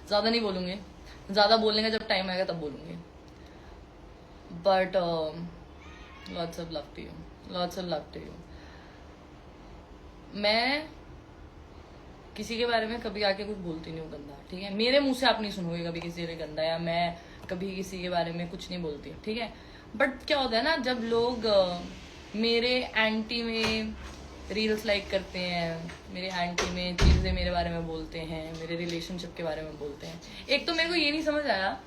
ज्यादा नहीं बोलूंगी, ज्यादा बोलने का जब टाइम आएगा तब बोलूंगी। But lots of love to you, lots of love to you. मैं किसी के बारे में कभी आके कुछ बोलती नहीं हूँ गंदा, ठीक है। मेरे मुंह से आप नहीं सुनोगे कभी किसी ने गंदा, या मैं कभी किसी के बारे में कुछ नहीं बोलती, ठीक है। बट क्या होता है ना, जब लोग मेरे एंटी में रील्स लाइक करते हैं, मेरे एंटी में चीज़ें मेरे बारे में बोलते हैं, मेरे रिलेशनशिप के बारे में बोलते हैं। एक तो मेरे को ये नहीं समझ आया,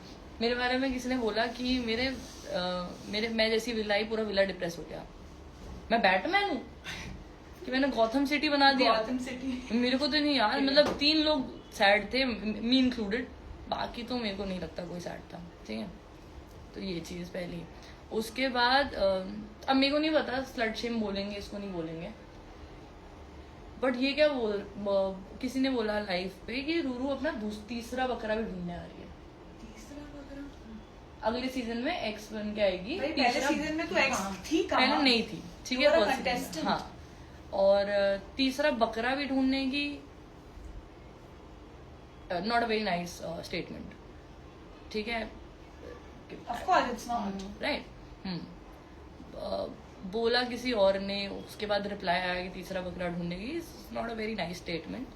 मेरे बारे में किसी ने बोला कि मेरे मैं जैसी विला ही पूरा विला डिप्रेस हो गया। मैं बैटमैन हूँ कि मैंने गौथम सिटी बना दिया? गौतम सिटी मेरे को तो नहीं यार, मतलब 3 लोग सैड थे, मी इंक्लूडेड, बाकी तो मेरे को नहीं लगता कोई सैड था, ठीक है। तो ये चीज़ पहली। उसके बाद अब मेरे को नहीं पता स्लट शेम बोलेंगे इसको, नहीं बोलेंगे, बट ये क्या किसी ने बोला लाइव पे कि रूरू अपना तीसरा बकरा भी ढूंढने आ रही है। तीसरा बकरा अगले सीजन में एक्स बन के आएगी। पहले सीजन में तो एक्स थी, पहले नहीं थी, ठीक है, कंटेस्टेंट। हाँ, और तीसरा बकरा भी ढूंढने की, not a very nice statement, ठीक है, of course it's not right. बोला किसी और ने, उसके बाद रिप्लाई आया कि तीसरा बकरा ढूंढेगी, it's not a very nice statement.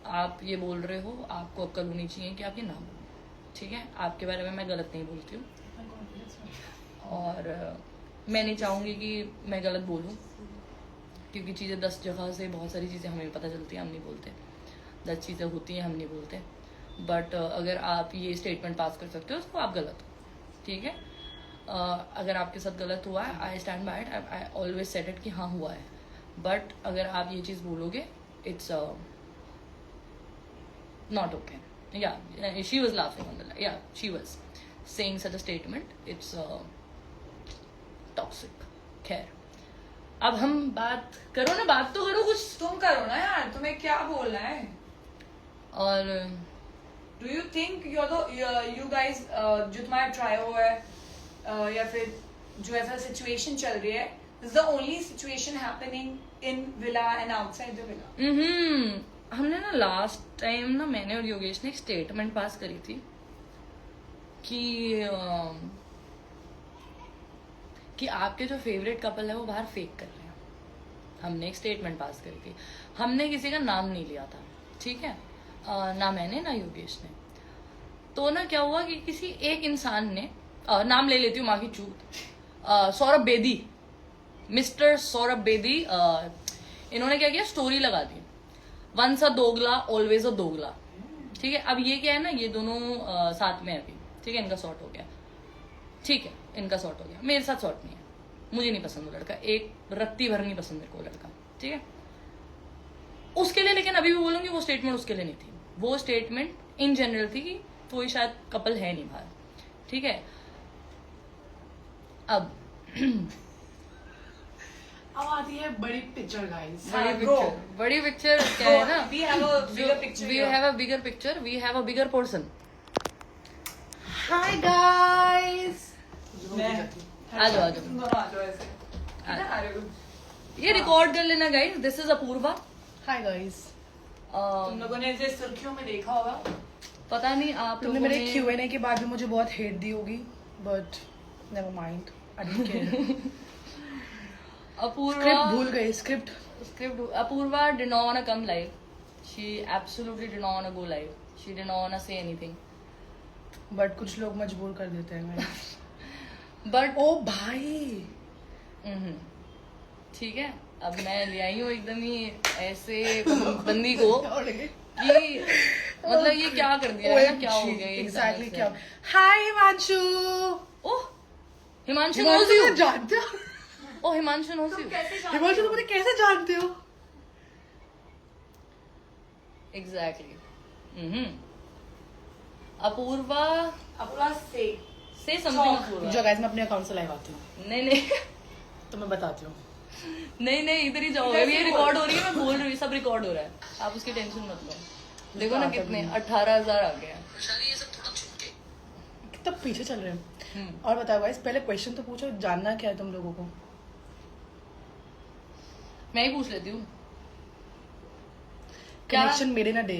आप ये बोल रहे हो, आपको अक्ल होनी चाहिए कि आप ये ना बोलो, ठीक है। आपके बारे में मैं गलत नहीं बोलती हूँ, और मैं नहीं चाहूंगी कि मैं गलत बोलूँ, क्योंकि चीज़ें 10 जगह से, बहुत सारी चीज़ें हमें पता चलती हैं, हम नहीं बोलते। 10 चीज़ें होती हैं, हम नहीं बोलते। बट अगर आप ये स्टेटमेंट पास कर सकते हो तो आप गलत हो, ठीक है। अगर आपके साथ गलत हुआ है, I stand by it, I always said it कि हाँ हुआ है। बट अगर आप ये चीज़ बोलोगे, इट्स नॉट ओके। या she was laughing on the, या she was saying such a statement, it's toxic. खैर, अब हम बात करो ना, बात तो करो कुछ। तुम करो ना यार, तुम्हें क्या बोलना है। और do you think you guys जो तुम्हारा ट्राई हुआ है या फिर जो ऐसा सिचुएशन चल रही है, is the only situation happening in villa and outside the villa? हमने ना लास्ट टाइम ना, मैंने और योगेश ने एक स्टेटमेंट पास करी थी कि आपके जो फेवरेट कपल है वो बाहर फेक कर रहे हैं। हमने एक स्टेटमेंट पास करी थी, हमने किसी का नाम नहीं लिया था, ठीक है, ना मैंने ना योगेश ने। तो ना क्या हुआ कि किसी एक इंसान ने, नाम ले लेती हूँ माँ की चूत, सौरभ बेदी, मिस्टर सौरभ बेदी, इन्होंने क्या किया, स्टोरी लगा दी, वंस अ दोगला ऑलवेज अ दोगला, ठीक है। अब ये क्या है ना, ये दोनों साथ में अभी, ठीक है, इनका सॉर्ट हो गया, ठीक है, इनका सॉर्ट हो गया, मेरे साथ सॉर्ट नहीं है, मुझे नहीं पसंद वो लड़का, एक रत्ती भर नहीं पसंद मेरे को लड़का, ठीक है। उसके लिए, लेकिन अभी भी बोलूंगी वो स्टेटमेंट उसके लिए नहीं थी, वो स्टेटमेंट इन जनरल थी कि कोई शायद कपल है नहीं बाहर, ठीक है। अब आती है बड़ी पिक्चर गाइस। बड़ी पिक्चर क्या है ना, we have a bigger picture, we have a bigger picture, we have a bigger person. Hi guys. आ जाओ तुम दोनों आ जाओ ऐसे, किधर आ रहे हो? ये रिकॉर्ड कर लेना guys, this is Apurva. Hi guys. तुम लोगों ने इसे सुर्खियों में देखा होगा, पता नहीं आप तुमने लोगों मेरे ने Q&A के बाद भी मुझे बहुत हेट दी होगी, but never mind, I don't care. Apurva script भूल गई, script. Apurva did not wanna come live. She absolutely did not wanna go live. She did not wanna say anything. But कुछ लोग मजबूर कर देते हैं। But ओ भाई, ठीक है, अब मैं ले आई हूँ एकदम ही ऐसे बंदी को कि मतलब ये क्या कर दिया है ना, क्या हो गया ये एग्जैक्टली क्या। हाय हिमांशु। ओह, हिमांशु knows हिमांशु you. को जानते हो? ओह, हिमांशु knows you. हिमांशु तुम मुझे कैसे जानते हो? Exactly. अपूर्वा से समथिंग अपूर्वा। जो गाइस मैं अपने अकाउंट से लाइव आती हूँ, नहीं तो मैं बताती हूँ। नहीं, इधर ही जाओ, अभी ये रिकॉर्ड हो रही है, मैं बोल रही हूँ, सब रिकॉर्ड हो रहा है, आप उसकी टेंशन मत लो। देखो ना कितने 18,000 आ गए हैं। कितना पीछे चल रहे हैं। और बताओ गाइस, पहले क्वेश्चन तो पूछो, जानना क्या है तुम लोगों को? मैं ही पूछ लेती हूँ, connection made in a day.